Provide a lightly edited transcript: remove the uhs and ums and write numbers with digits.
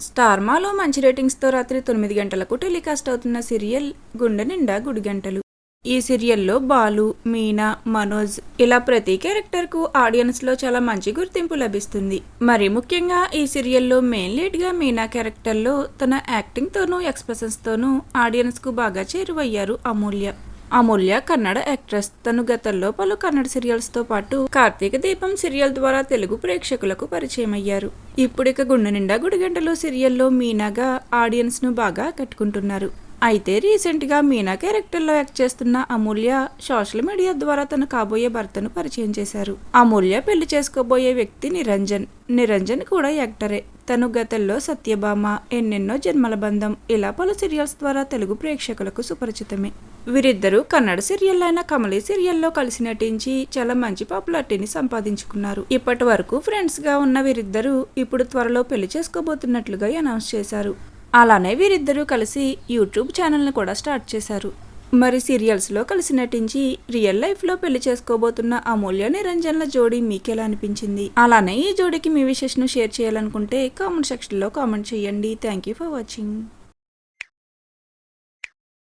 స్టార్మాలో మంచి రేటింగ్స్తో రాత్రి 9 గంటలకు టెలికాస్ట్ అవుతున్న సీరియల్ గుండె నిండా గుడిగంటలు. ఈ సీరియల్లో బాలు, మీనా, మనోజ్ ఇలా ప్రతి క్యారెక్టర్కు ఆడియన్స్లో చాలా మంచి గుర్తింపు లభిస్తుంది. మరి ముఖ్యంగా ఈ సీరియల్లో మెయిన్ లీడ్గా మీనా క్యారెక్టర్లో తన యాక్టింగ్తోనూ ఎక్స్ప్రెషన్స్తోనూ ఆడియన్స్కు బాగా చేరువయ్యారు అమూల్య. అమూల్య కన్నడ యాక్ట్రెస్. తను గతంలో పలు కన్నడ సీరియల్స్తో పాటు కార్తీక దీపం సీరియల్ ద్వారా తెలుగు ప్రేక్షకులకు పరిచయం అయ్యారు. ఇప్పుడిక గుండె నిండా గుడిగంటలు సీరియల్లో మీనాగా ఆడియన్స్ను బాగా కట్టుకుంటున్నారు. అయితే రీసెంట్గా మీనా క్యారెక్టర్లో యాక్ట్ చేస్తున్న అమూల్య సోషల్ మీడియా ద్వారా తన కాబోయే భర్తను పరిచయం చేశారు. అమూల్య పెళ్లి చేసుకోబోయే వ్యక్తి నిరంజన్. నిరంజన్ కూడా యాక్టరే. తను గతంలో సత్యభామ, ఎన్నెన్నో జన్మల బంధం ఇలా పలు సీరియల్స్ ద్వారా తెలుగు ప్రేక్షకులకు సుపరిచితమే. వీరిద్దరూ కన్నడ సీరియల్ అయిన కమలి సీరియల్లో కలిసి నటించి చాలా మంచి పాపులారిటీని సంపాదించుకున్నారు. ఇప్పటి వరకు ఫ్రెండ్స్ గా ఉన్న వీరిద్దరూ ఇప్పుడు త్వరలో పెళ్లి చేసుకోబోతున్నట్లుగా అనౌన్స్ చేశారు. అలానే వీరిద్దరూ కలిసి యూట్యూబ్ ఛానల్ని కూడా స్టార్ట్ చేశారు. మరి సీరియల్స్లో కలిసి నటించి రియల్ లైఫ్లో పెళ్లి చేసుకోబోతున్న అమూల్య నిరంజన్ల జోడీ మీకెలా అనిపించింది? అలానే ఈ జోడీకి మీ విషెస్ను షేర్ చేయాలనుకుంటే కామెంట్ సెక్షన్లో కామెంట్ చేయండి. Thank you for watching.